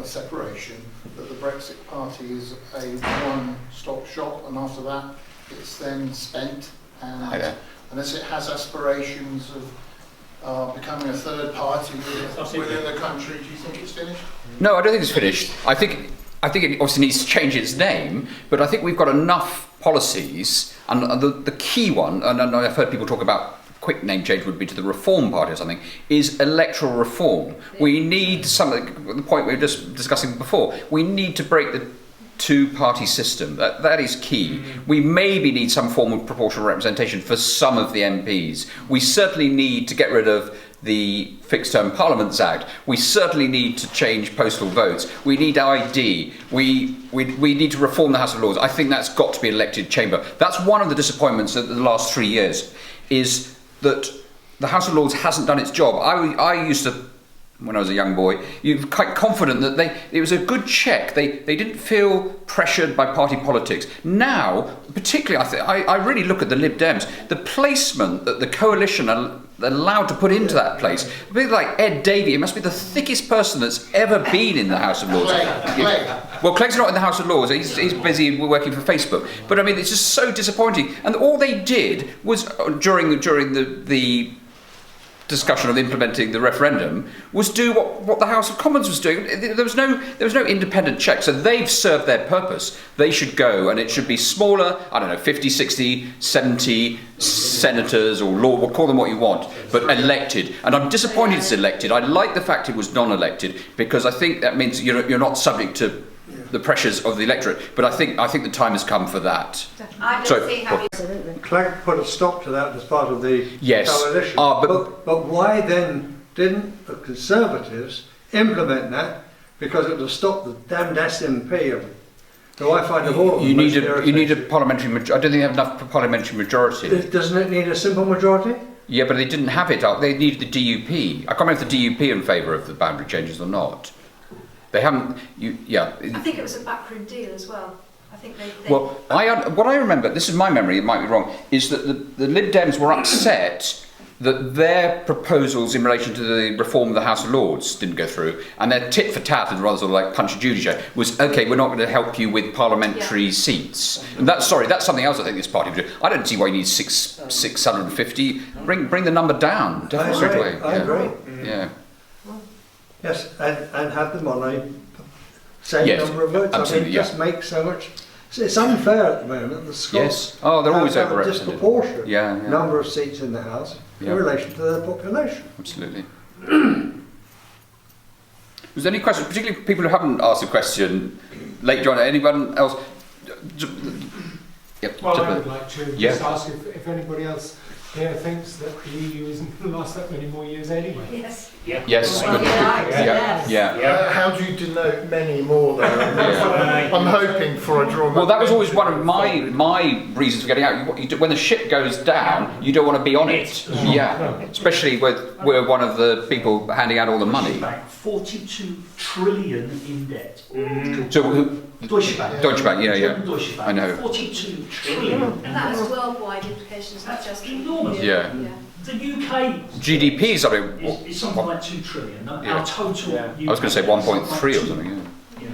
[SPEAKER 9] separation, that the Brexit Party is a one-stop shop, and after that it's then spent, and unless it has aspirations of becoming a third party within the country, do you think it's finished?
[SPEAKER 1] No, I don't think it's finished. I think it obviously needs to change its name, but I think we've got enough policies, and the key one, and I've heard people talk about quick name change would be to the Reform Party or something, is electoral reform. We need something, the point we were just discussing before, we need to break the two-party system. That is key. We maybe need some form of proportional representation for some of the MPs. We certainly need to get rid of the Fixed Term Parliaments Act. We certainly need to change postal votes. We need ID. We need to reform the House of Lords. I think that's got to be an elected chamber. That's one of the disappointments of the last 3 years, is that the House of Lords hasn't done its job. I used to, when I was a young boy, you were quite confident that it was a good check. They didn't feel pressured by party politics. Now, particularly, I really look at the Lib Dems. The placement that the coalition are allowed to put into that place, a bit like Ed Davey, it must be the thickest person that's ever been in the House of Lords. Well, Clegg's not in the House of Lords. He's busy working for Facebook. But I mean, it's just so disappointing. And all they did was during the discussion of implementing the referendum was do what the House of Commons was doing. There was no independent check, so they've served their purpose. They should go, and it should be smaller, 50, 60, 70 senators or law, we'll call them what you want, but elected. And I'm disappointed it's elected. I like the fact it was non-elected, because I think that means you're not subject to the pressures of the electorate. But I think the time has come for that.
[SPEAKER 3] I don't see how
[SPEAKER 6] Clegg put a stop to that as part of the coalition. But why then didn't the Conservatives implement that? Because it would have stopped the damned SNP, who I find of all of them.
[SPEAKER 1] You need a parliamentary majority. I don't think they have enough parliamentary majority.
[SPEAKER 6] Doesn't it need a simple majority?
[SPEAKER 1] Yeah, but they didn't have it. They needed the DUP. I can't remember if the DUP are in favour of the boundary changes or not. They haven't.
[SPEAKER 8] I think it was a backroom deal as well. I think they
[SPEAKER 1] well, what I remember, this is my memory, it might be wrong, is that the Lib Dems were upset that their proposals in relation to the reform of the House of Lords didn't go through, and their tit for tat, and rather sort of like Punch and Judy show, was, OK, we're not going to help you with parliamentary seats. And that's something else I think this party would do. I don't see why you need 650. Bring the number down. Definitely.
[SPEAKER 6] I agree.
[SPEAKER 1] Yeah.
[SPEAKER 6] Yes, and have them on a same number of votes.
[SPEAKER 1] Absolutely,
[SPEAKER 6] just make so much It's unfair at the moment. The Scots
[SPEAKER 1] Yes. Oh, they're always
[SPEAKER 6] have a
[SPEAKER 1] overrepresented.
[SPEAKER 6] disproportionate
[SPEAKER 1] Yeah.
[SPEAKER 6] number of seats in the House in relation to their population.
[SPEAKER 1] Absolutely. Was there any questions, particularly people who haven't asked a question later on? Anyone else? Yep.
[SPEAKER 12] Well, I would like to just ask if anybody else here thinks that the EU isn't going to last that many more years anyway.
[SPEAKER 8] Yes.
[SPEAKER 2] Yeah.
[SPEAKER 1] Yes.
[SPEAKER 9] How do you denote many more there? I'm hoping for a draw.
[SPEAKER 1] Well, that was always one of my reasons for getting out. When the ship goes down, you don't want to be on it. Yeah. Especially with we're one of the people handing out all the money.
[SPEAKER 2] 42 trillion in debt.
[SPEAKER 1] So
[SPEAKER 2] Deutsche Bank.
[SPEAKER 1] Deutsche Bank, yeah.
[SPEAKER 2] Deutsche Bank.
[SPEAKER 1] I know.
[SPEAKER 2] 42 trillion.
[SPEAKER 8] And that has worldwide implications, not just
[SPEAKER 2] enormous.
[SPEAKER 1] Yeah.
[SPEAKER 2] The UK
[SPEAKER 1] GDP is
[SPEAKER 2] something like 2 trillion. Our total.
[SPEAKER 1] I was going to say 1.3 or something.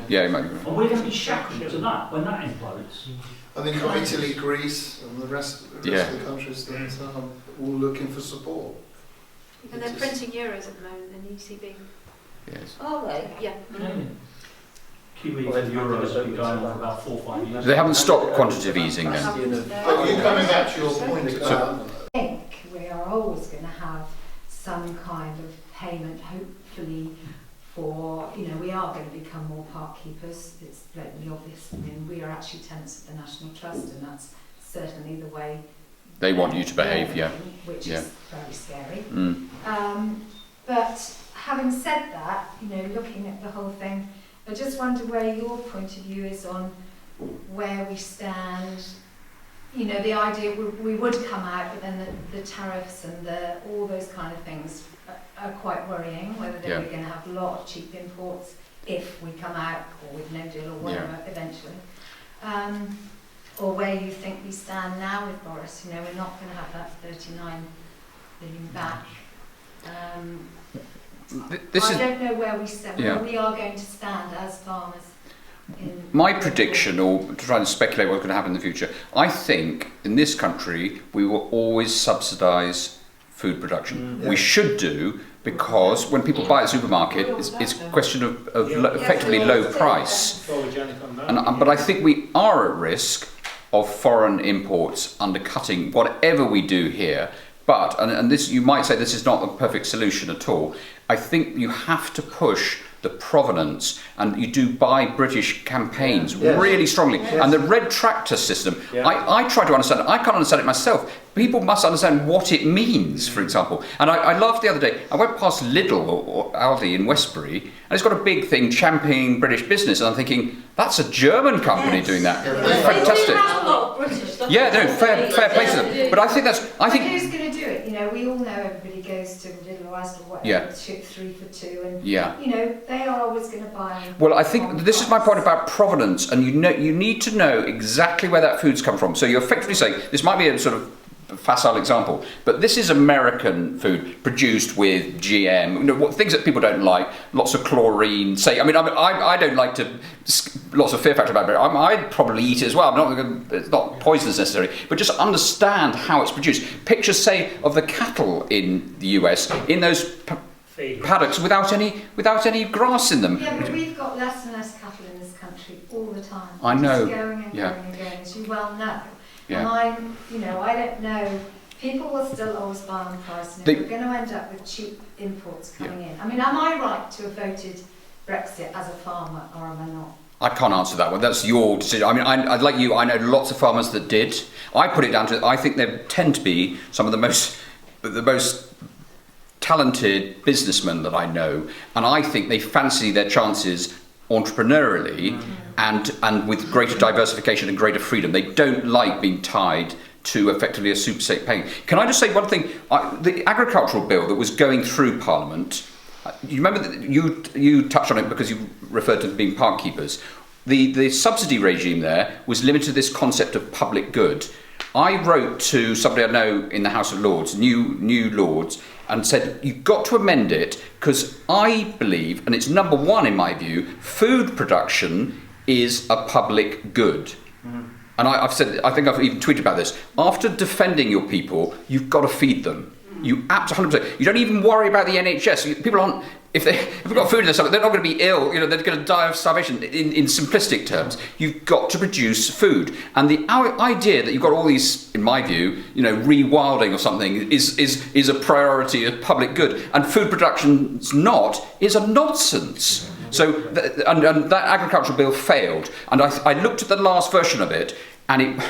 [SPEAKER 1] Yeah, you might be right.
[SPEAKER 2] And we're going to be shackled to that when that implodes.
[SPEAKER 9] I think of Italy, Greece, and the rest of the countries that are all looking for support.
[SPEAKER 8] And they're printing euros at the moment, the ECB.
[SPEAKER 1] Yes.
[SPEAKER 7] Are they?
[SPEAKER 8] Yeah.
[SPEAKER 2] QE and euros have been going on for about 4 or 5 years.
[SPEAKER 1] They haven't stopped quantitative easing then.
[SPEAKER 9] But you coming back to your point about...
[SPEAKER 13] I think we are always going to have some kind of payment, hopefully, for, we are going to become more park keepers. It's blatantly obvious. I mean, we are actually tenants of the National Trust, and that's certainly the way
[SPEAKER 1] they want you to behave,
[SPEAKER 13] which is very scary. But having said that, looking at the whole thing, I just wonder where your point of view is on where we stand. The idea we would come out, but then the tariffs and all those kind of things are quite worrying, whether we're going to have a lot of cheap imports if we come out, or with no deal or whatever eventually. Or where you think we stand now with Boris. We're not going to have that 39 billion back. I don't know where we stand, where we are going to stand as farmers.
[SPEAKER 1] My prediction, or to try and speculate what's going to happen in the future, I think in this country we will always subsidise food production. We should do, because when people buy at the supermarket, it's a question of effectively low price. But I think we are at risk of foreign imports undercutting whatever we do here. But, and this, you might say this is not the perfect solution at all, I think you have to push the provenance, and you do buy British campaigns really strongly. And the red tractor system, I try to understand it. I can't understand it myself. People must understand what it means, for example. And I laughed the other day, I went past Lidl or Aldi in Westbury, and it's got a big thing championing British business, and I'm thinking, that's a German company doing that. Fantastic.
[SPEAKER 7] They do have a lot of British stuff.
[SPEAKER 1] Yeah, no, fair play to them. But I think that's...
[SPEAKER 13] who's going to do it? We all know everybody goes to Lidl or Asda or whatever, 3 for 2, and they are always going to buy.
[SPEAKER 1] Well, I think this is my point about provenance, and you need to know exactly where that food's come from. So you're effectively saying, this might be a sort of facile example, but this is American food produced with GM, things that people don't like, lots of chlorine. I don't like lots of fear factor about it. I'd probably eat it as well. It's not poisonous necessarily, but just understand how it's produced. Pictures, say, of the cattle in the US in those paddocks without any grass in them.
[SPEAKER 13] Yeah, but we've got less and less cattle in this country all the time.
[SPEAKER 1] I know.
[SPEAKER 13] Just going and going and going, as you well know.
[SPEAKER 1] Yeah.
[SPEAKER 13] And I don't know. People will still always buy on price, and we're going to end up with cheap imports coming in. I mean, am I right to have voted Brexit as a farmer, or am I not?
[SPEAKER 1] I can't answer that one. That's your decision. I mean, I'd like you. I know lots of farmers that did. I put it down to, I think they tend to be some of the most talented businessmen that I know, and I think they fancy their chances entrepreneurially and with greater diversification and greater freedom. They don't like being tied to effectively a super state paying. Can I just say one thing? The agricultural bill that was going through Parliament, you remember that you touched on it because you referred to them being park keepers. The subsidy regime there was limited to this concept of public good. I wrote to somebody I know in the House of Lords, new Lords, and said, you've got to amend it, because I believe, and it's number one in my view, food production is a public good. And I've said, I think I've even tweeted about this, after defending your people, you've got to feed them. You absolutely 100%. You don't even worry about the NHS. People aren't. If they've got food in their stomach, they're not going to be ill. You know, they're going to die of starvation. In simplistic terms, you've got to produce food, and the idea that you've got all these, in my view, you know, rewilding or something is a priority of public good, and food production's not, is a nonsense. So, and that agricultural bill failed, and I looked at the last version of it, and it.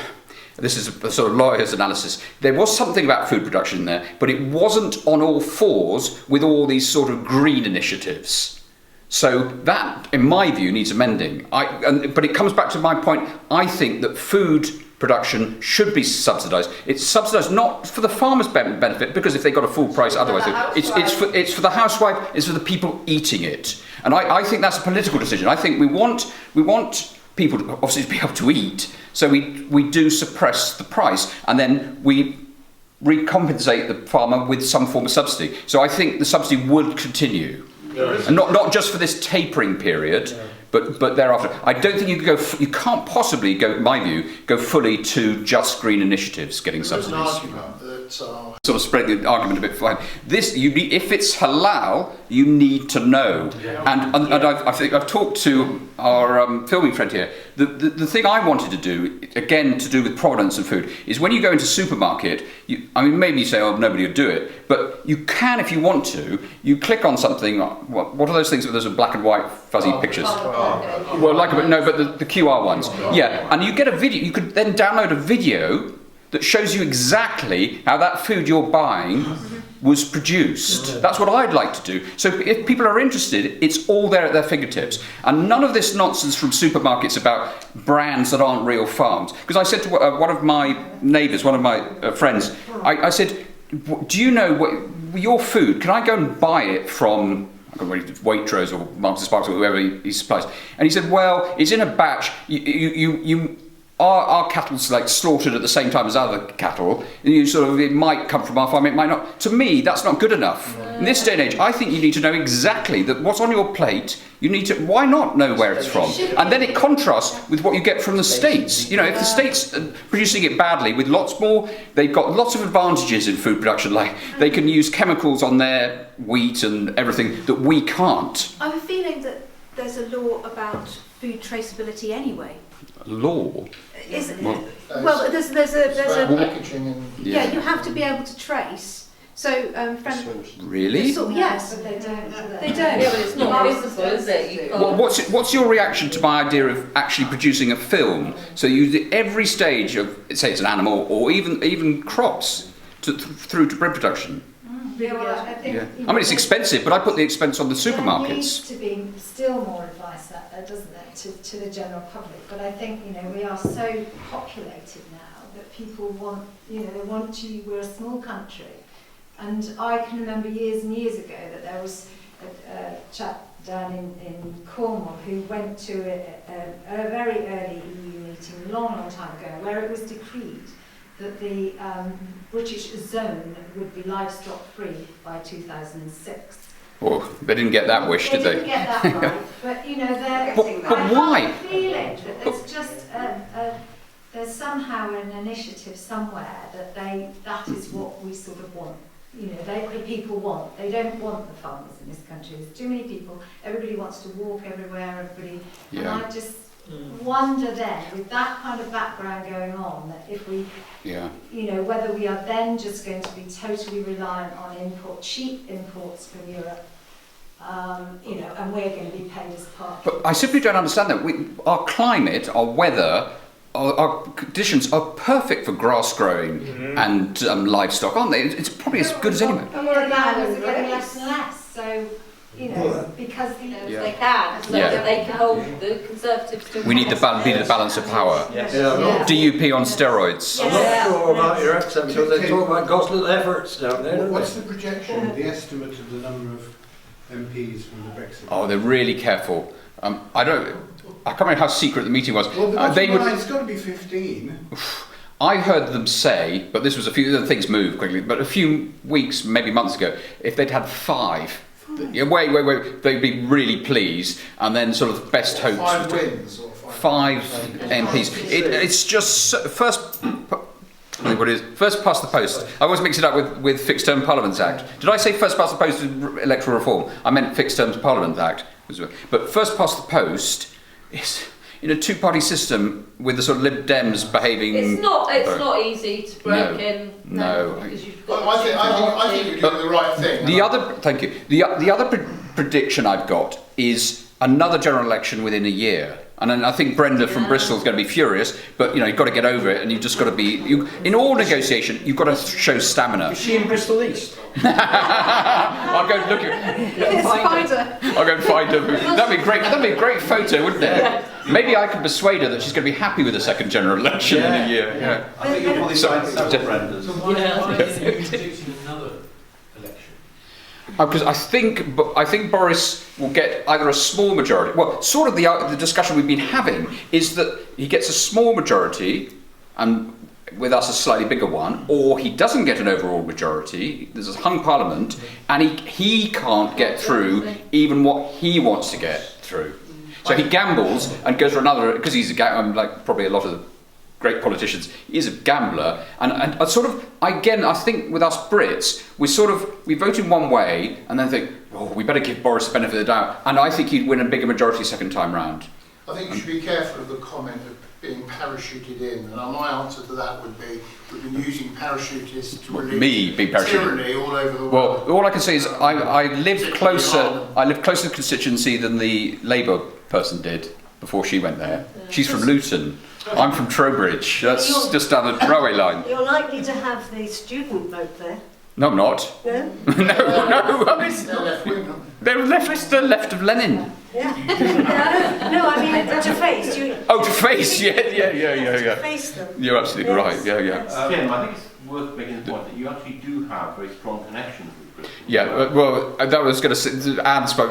[SPEAKER 1] This is a sort of lawyer's analysis. There was something about food production in there, but it wasn't on all fours with all these sort of green initiatives. So that, in my view, needs amending. But it comes back to my point. I think that food production should be subsidised. It's subsidised not for the farmer's benefit, because if they got a full price, otherwise it's for the housewife, it's for the people eating it. And I think that's a political decision. I think we want people to obviously be able to eat, so we do suppress the price, and then we recompensate the farmer with some form of subsidy. So I think the subsidy would continue, and not just for this tapering period, but thereafter. I don't think you can't possibly go, in my view, go fully to just green initiatives getting subsidies.
[SPEAKER 9] There's an argument that
[SPEAKER 1] sort of spread the argument a bit fine. If it's halal, you need to know. And I think I've talked to our filming friend here. The thing I wanted to do, again to do with provenance of food, is when you go into a supermarket, maybe you say, oh, nobody would do it, but you can if you want to. You click on something. What are those things with those black and white fuzzy pictures? Well, but the QR ones. Yeah, and you get a video. You could then download a video that shows you exactly how that food you're buying was produced. That's what I'd like to do. So if people are interested, it's all there at their fingertips. And none of this nonsense from supermarkets about brands that aren't real farms. Because I said to one of my neighbours, one of my friends, I said, do you know your food, can I go and buy it from Waitrose or Marks and Sparks or whoever he supplies? And he said, well, it's in a batch. Our cattle's like slaughtered at the same time as other cattle, and it might come from our farm, it might not. To me, that's not good enough. In this day and age, I think you need to know exactly that what's on your plate. You need to. Why not know where it's from? And then it contrasts with what you get from the States. You know, if the States are producing it badly with lots more, they've got lots of advantages in food production. Like they can use chemicals on their wheat and everything that we can't.
[SPEAKER 8] I have a feeling that there's a law about food traceability anyway.
[SPEAKER 1] Law?
[SPEAKER 8] Well, there's a
[SPEAKER 9] packaging and
[SPEAKER 8] you have to be able to trace. So,
[SPEAKER 1] really?
[SPEAKER 8] Yes, but they don't. Yeah,
[SPEAKER 7] but it's not visible, is it? You can't.
[SPEAKER 1] What's your reaction to my idea of actually producing a film? So you use every stage of, say, it's an animal or even crops through to bread production.
[SPEAKER 13] I think,
[SPEAKER 1] it's expensive, but I put the expense on the supermarkets.
[SPEAKER 13] There needs to be still more advice, doesn't there, to the general public. But I think, we are so populated now that people want, they want to, we're a small country. And I can remember years and years ago that there was a chap down in Cornwall who went to a very early EU meeting a long time ago where it was decreed that the British zone would be livestock free by 2006.
[SPEAKER 1] Well, they didn't get that wish, did they?
[SPEAKER 13] They didn't get that right, but they're.
[SPEAKER 1] But why?
[SPEAKER 13] I have a feeling that there's just there's somehow an initiative somewhere that is what we sort of want. The people want. They don't want the farmers in this country. There's too many people. Everybody wants to walk everywhere. And I just wonder then, with that kind of background going on, that if we, whether we are then just going to be totally reliant on cheap imports from Europe, and we're going to be paid as part.
[SPEAKER 1] But I simply don't understand that. Our climate, our weather, our conditions are perfect for grass growing and livestock, aren't they? It's probably as good as anywhere.
[SPEAKER 13] And we're getting less and less, so. Because
[SPEAKER 7] they can. They can hold the Conservatives to.
[SPEAKER 1] We need the balance of power.
[SPEAKER 6] Yeah.
[SPEAKER 1] DUP on steroids.
[SPEAKER 6] I'm not sure about your accent because they talk about constant efforts down there.
[SPEAKER 9] What's the projection, the estimate of the number of MPs from the Brexit?
[SPEAKER 1] Oh, they're really careful. I can't remember how secret the meeting was.
[SPEAKER 9] Well, it's got to be 15.
[SPEAKER 1] I heard them say, but this was things move quickly, but a few weeks, maybe months ago, if they'd had 5. Wait, they'd be really pleased, and then sort of best hopes.
[SPEAKER 9] 5 wins or
[SPEAKER 1] 5 MPs. It's just first I think what it is. First past the post. I always mix it up with Fixed Term Parliaments Act. Did I say first past the post is electoral reform? I meant Fixed Term Parliament Act. But first past the post is in a two-party system with the sort of Lib Dems behaving.
[SPEAKER 7] It's not easy to break in.
[SPEAKER 9] No. I think you're doing the right thing.
[SPEAKER 1] Thank you. The other prediction I've got is another general election within a year. And I think Brenda from Bristol is going to be furious, but you've got to get over it, and you've just got to be. In all negotiation, you've got to show stamina.
[SPEAKER 4] Is she in Bristol East?
[SPEAKER 1] I'll go look at. I'll go and find her. That'd be great. That'd be a great photo, wouldn't it? Yeah. Maybe I can persuade her that she's going to be happy with the second general election in a year. Yeah.
[SPEAKER 5] I think you'll probably find several Brendas.
[SPEAKER 2] So why are you predicting another election?
[SPEAKER 1] Because I think Boris will get either a small majority. Well, sort of the discussion we've been having is that he gets a small majority, and with us a slightly bigger one, or he doesn't get an overall majority. There's a hung parliament, and he can't get through even what he wants to get through. So he gambles and goes for another, because he's like probably a lot of the great politicians, he's a gambler, and I think with us Brits, we vote in one way and then think, we better give Boris the benefit of the doubt, and I think he'd win a bigger majority second time round.
[SPEAKER 9] I think you should be careful of the comment of being parachuted in, and my answer to that would be we've been using parachutists to release tyranny all over the world.
[SPEAKER 1] Well, all I can say is I live closer to the constituency than the Labour person did before she went there. She's from Luton. I'm from Trowbridge. That's just down the railway line.
[SPEAKER 14] You're likely to have the student vote there.
[SPEAKER 1] No, I'm not.
[SPEAKER 14] No?
[SPEAKER 1] No. They're left of Lenin.
[SPEAKER 14] Yeah. No, I mean to face.
[SPEAKER 1] To face. Yeah.
[SPEAKER 14] To face them.
[SPEAKER 1] You're absolutely right. Yeah.
[SPEAKER 4] Kim, I think it's worth making the point that you actually do have very strong connections with Bristol.
[SPEAKER 1] Yeah, well, that was going to say, Anne spoke.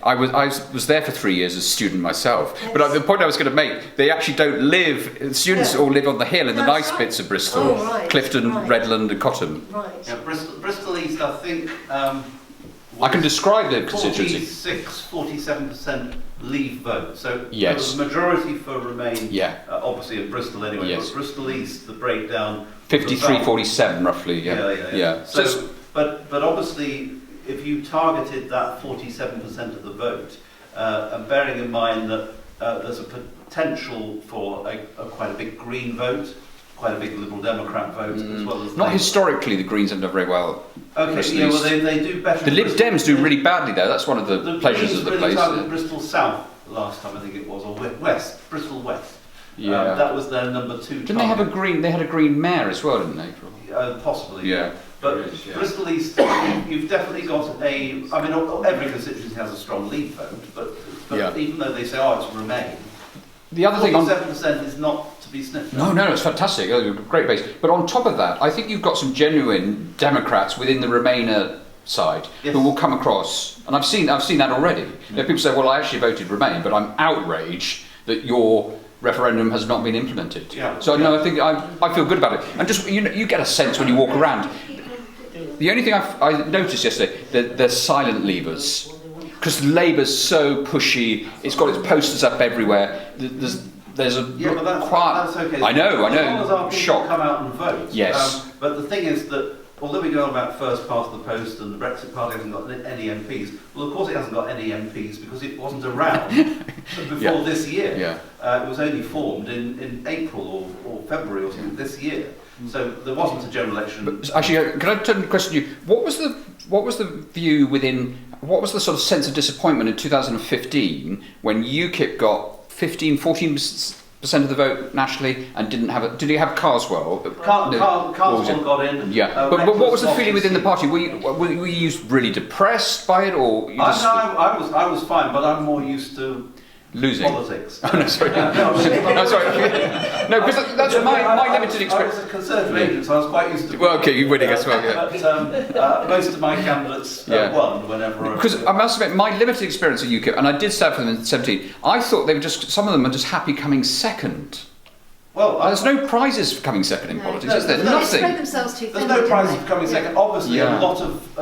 [SPEAKER 1] I was there for 3 years as a student myself. Yes. But the point I was going to make, they actually don't live. Students all live on the hill in the nice bits of Bristol, Clifton, Redland, and Cotton.
[SPEAKER 14] Right.
[SPEAKER 5] Yeah, Bristol East, I think.
[SPEAKER 1] I can describe the constituency.
[SPEAKER 5] 47% leave vote. So
[SPEAKER 1] yes.
[SPEAKER 5] There was a majority for Remain.
[SPEAKER 1] Yeah.
[SPEAKER 5] Obviously in Bristol anyway.
[SPEAKER 1] Yes.
[SPEAKER 5] But Bristol East, the breakdown.
[SPEAKER 1] 53-47 roughly. Yeah.
[SPEAKER 5] So, but obviously, if you targeted that 47% of the vote, and bearing in mind that there's a potential for quite a big Green vote, quite a big Liberal Democrat vote, as well as
[SPEAKER 1] not historically, the Greens have done very well.
[SPEAKER 5] Okay, well they do better.
[SPEAKER 1] The Lib Dems do really badly there. That's one of the pleasures of the place.
[SPEAKER 5] Bristol South last time I think it was, or West, Bristol West.
[SPEAKER 1] Yeah,
[SPEAKER 5] that was their number 2.
[SPEAKER 1] Didn't they have a Green? They had a Green mayor as well, didn't they?
[SPEAKER 5] Possibly.
[SPEAKER 1] Yeah.
[SPEAKER 5] But Bristol East, you've definitely got every constituency has a strong leave vote, but even though they say, it's Remain,
[SPEAKER 1] the other thing
[SPEAKER 5] 47% is not to be sniffed at.
[SPEAKER 1] No, it's fantastic. Great base. But on top of that, I think you've got some genuine Democrats within the Remainer side who will come across, and I've seen that already. People say, well, I actually voted Remain, but I'm outraged that your referendum has not been implemented. I think I feel good about it. And just you get a sense when you walk around. The only thing I noticed yesterday, they're silent leavers. Because Labour's so pushy, it's got its posters up everywhere. There's a
[SPEAKER 5] but that's okay.
[SPEAKER 1] I know.
[SPEAKER 5] As long as our people come out and vote.
[SPEAKER 1] Yes.
[SPEAKER 5] But the thing is that although we go on about first past the post and the Brexit Party hasn't got any MPs, well, of course it hasn't got any MPs because it wasn't around before this year.
[SPEAKER 1] Yeah.
[SPEAKER 5] It was only formed in April or February or something this year. So there wasn't a general election.
[SPEAKER 1] But actually, can I turn the question to you? What was the view within? What was the sort of sense of disappointment in 2015 when UKIP got 14% of the vote nationally and didn't have it? Did he have Carswell?
[SPEAKER 5] Carswell got in.
[SPEAKER 1] Yeah, but what was the feeling within the party? Were you really depressed by it, or?
[SPEAKER 5] I was fine, but I'm more used to
[SPEAKER 1] losing
[SPEAKER 5] politics.
[SPEAKER 1] Oh no, sorry. No, sorry. No, because that's my limited experience.
[SPEAKER 5] I was a Conservative agent, so I was quite used to.
[SPEAKER 1] Well, okay, you're winning as well. Yeah.
[SPEAKER 5] But most of my candidates won whenever.
[SPEAKER 1] Because I must admit, my limited experience of UKIP, and I did serve for them in 17. I thought they were some of them are just happy coming second.
[SPEAKER 5] Well,
[SPEAKER 1] there's no prizes for coming second in politics, is there?
[SPEAKER 14] Nothing. They spread themselves too thin.
[SPEAKER 5] There's no prizes for coming second. Obviously, a lot of